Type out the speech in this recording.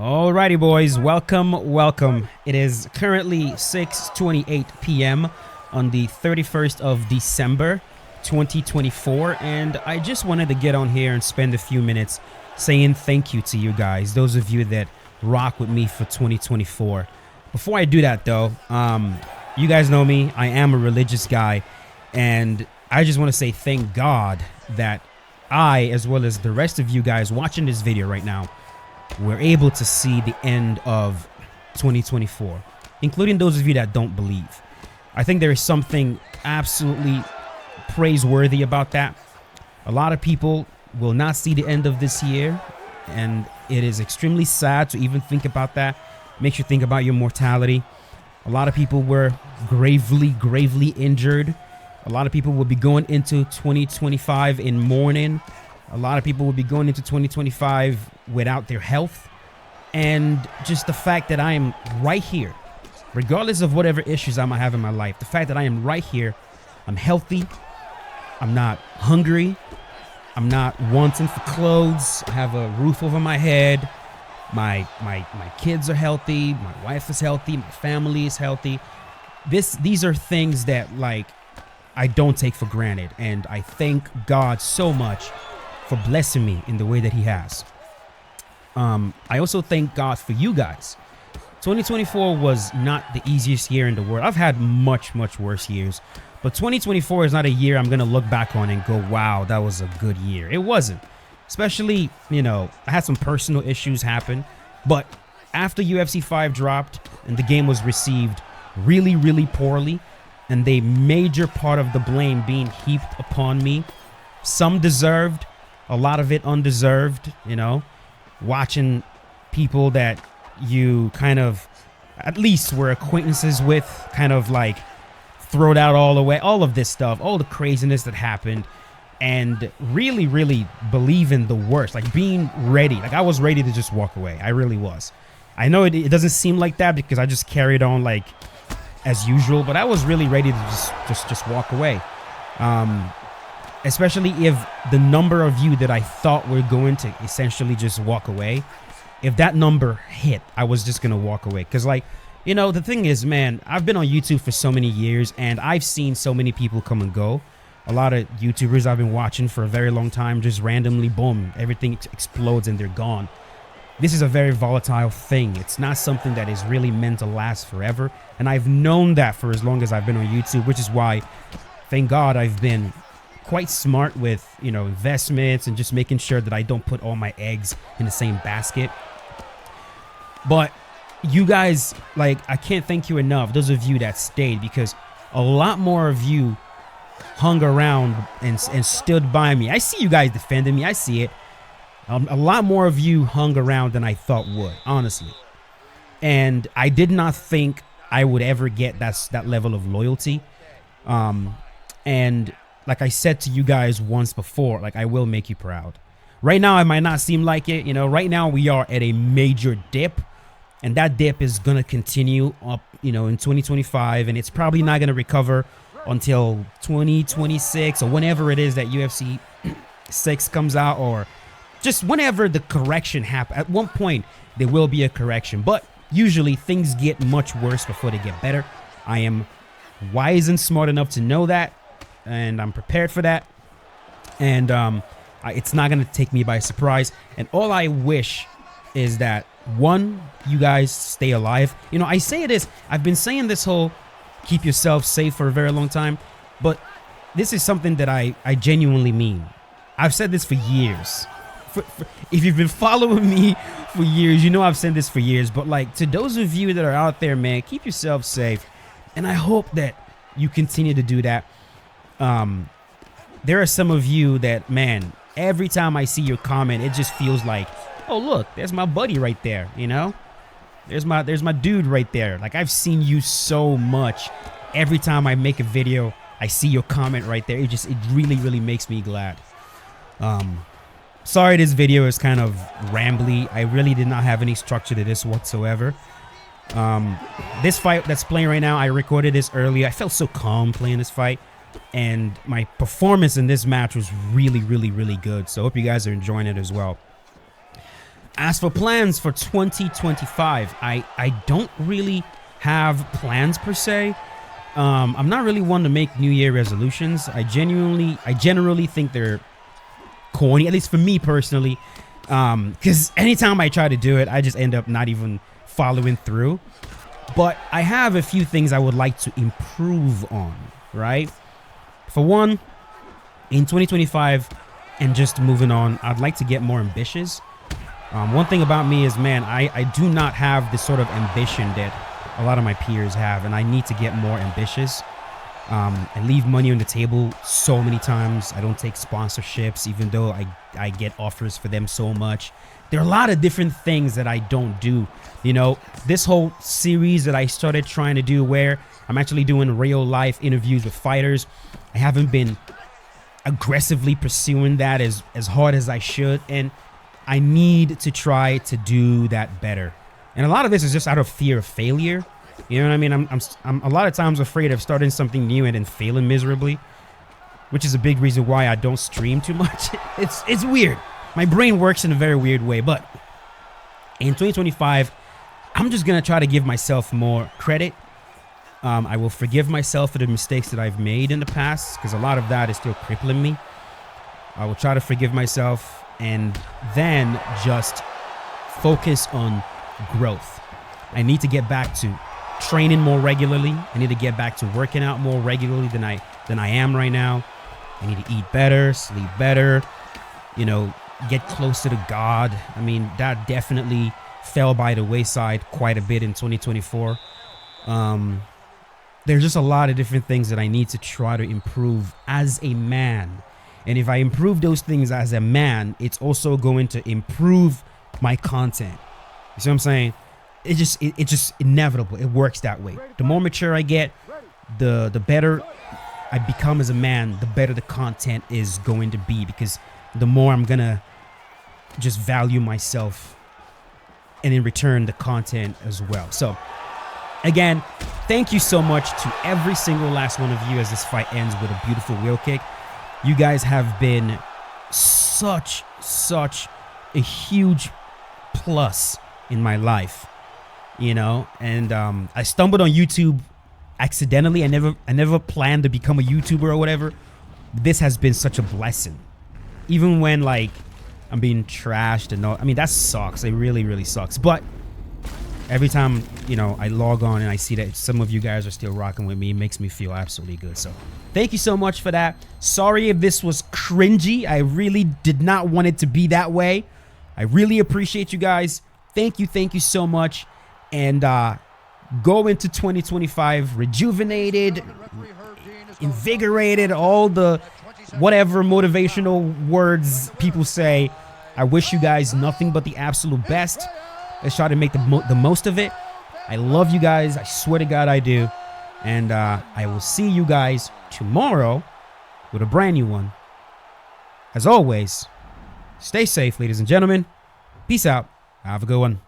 Alrighty, boys, welcome. It is currently 6:28 p.m. on the 31st of December, 2024, and I just wanted to get on here and spend a few minutes saying thank you to you guys, those of you that rock with me for 2024. Before I do that, though, you guys know me. I am a religious guy, and I just want to say thank God that I, as well as the rest of you guys watching this video right now, we're able to see the end of 2024, including those of you that don't believe. I think there is something absolutely praiseworthy about that. A lot of people will not see the end of this year, and it is extremely sad to even think about that. Makes you think about your mortality. A lot of people were gravely injured. A lot of people will be going into 2025 in mourning. A lot of people will be going into 2025 without their health. And just the fact that I am right here, regardless of whatever issues I might have in my life, the fact that I am right here, I'm healthy, I'm not hungry, I'm not wanting for clothes, I have a roof over my head, my kids are healthy, my wife is healthy, my family is healthy. These are things that, like, I don't take for granted, and I thank God so much for blessing me in the way that he has. I also thank God for you guys. 2024 was not the easiest year in the world. I've had much worse years, but 2024 is not a year I'm gonna look back on and go, wow, that was a good year. It wasn't. Especially, you know, I had some personal issues happen, but after UFC 5 dropped and the game was received really poorly, and a major part of the blame being heaped upon me, some deserved, a lot of it undeserved, you know, watching people that you kind of at least were acquaintances with kind of like throw it out all the way, all of this stuff, all the craziness that happened, and really believing the worst, like being ready. Like I was ready to just walk away. I really was. I know it doesn't seem like that because I just carried on like as usual, but I was really ready to just walk away. Especially if the number of you that I thought were going to essentially just walk away, if that number hit, I was just gonna walk away. Because, like, you know, the thing is, man, I've been on YouTube for so many years and I've seen so many people come and go. A lot of YouTubers I've been watching for a very long time, just randomly, boom, everything explodes and they're gone. This is a very volatile thing. It's not something that is really meant to last forever. And I've known that for as long as I've been on YouTube, which is why, thank God, I've been quite smart with, you know, investments and just making sure that I don't put all my eggs in the same basket. But you guys, like, I can't thank you enough, those of you that stayed, because a lot more of you hung around and stood by me. I see you guys defending me. I see it. A lot more of you hung around than I thought would, honestly. And I did not think I would ever get that level of loyalty. And like I said to you guys once before, like, I will make you proud. Right now, it might not seem like it. You know, right now we are at a major dip, and that dip is going to continue up, you know, in 2025, and it's probably not going to recover until 2026 or whenever it is that UFC 6 comes out, or just whenever the correction happens. At one point, there will be a correction, but usually things get much worse before they get better. I am wise and smart enough to know that, and I'm prepared for that. And it's not going to take me by surprise. And all I wish is that, one, you guys stay alive. You know, I say this, I've been saying this whole keep yourself safe for a very long time, but this is something that I genuinely mean. I've said this for years. If you've been following me for years, you know I've said this for years. But, like, to those of you that are out there, man, keep yourself safe. And I hope that you continue to do that. There are some of you that, man, every time I see your comment, it just feels like, oh, look, there's my buddy right there, you know? There's my dude right there. Like, I've seen you so much. Every time I make a video, I see your comment right there. It really makes me glad. Sorry this video is kind of rambly. I really did not have any structure to this whatsoever. This fight that's playing right now, I recorded this earlier. I felt so calm playing this fight, and my performance in this match was really good. So I hope you guys are enjoying it as well. As for plans for 2025, I don't really have plans per se. I'm not really one to make New Year resolutions. I generally think they're corny, at least for me personally. Because anytime I try to do it, I just end up not even following through. But I have a few things I would like to improve on, right? For one, in 2025, and just moving on, I'd like to get more ambitious. One thing about me is, man, I do not have the sort of ambition that a lot of my peers have, and I need to get more ambitious. I leave money on the table so many times. I don't take sponsorships, even though I get offers for them so much. There are a lot of different things that I don't do. You know, this whole series that I started trying to do where I'm actually doing real life interviews with fighters, I haven't been aggressively pursuing that as hard as I should, and I need to try to do that better. And a lot of this is just out of fear of failure. You know what I mean? I'm a lot of times afraid of starting something new and then failing miserably, which is a big reason why I don't stream too much. It's weird. My brain works in a very weird way. But in 2025, I'm just gonna try to give myself more credit. I will forgive myself for the mistakes that I've made in the past, because a lot of that is still crippling me. I will try to forgive myself and then just focus on growth. I need to get back to training more regularly. I need to get back to working out more regularly than I am right now. I need to eat better, sleep better, you know, get closer to God. I mean, that definitely fell by the wayside quite a bit in 2024. There's just a lot of different things that I need to try to improve as a man. And if I improve those things as a man, it's also going to improve my content. You see what I'm saying? It's just inevitable. It works that way. The more mature I get, the better I become as a man, the better the content is going to be, because the more I'm gonna just value myself, and in return the content as well. So again, thank you so much to every single last one of you as this fight ends with a beautiful wheel kick. You guys have been such a huge plus in my life, you know. And I stumbled on YouTube accidentally. I never planned to become a YouTuber or whatever. This has been such a blessing, even when like I'm being trashed and all. I mean, that sucks. It really sucks. But every time, you know, I log on and I see that some of you guys are still rocking with me, it makes me feel absolutely good. So thank you so much for that. Sorry if this was cringy. I really did not want it to be that way. I really appreciate you guys. Thank you so much. And go into 2025 rejuvenated, invigorated, all the whatever motivational words people say. I wish you guys nothing but the absolute best. Let's try to make the most of it. I love you guys. I swear to God I do. And I will see you guys tomorrow with a brand new one. As always, stay safe, ladies and gentlemen. Peace out. Have a good one.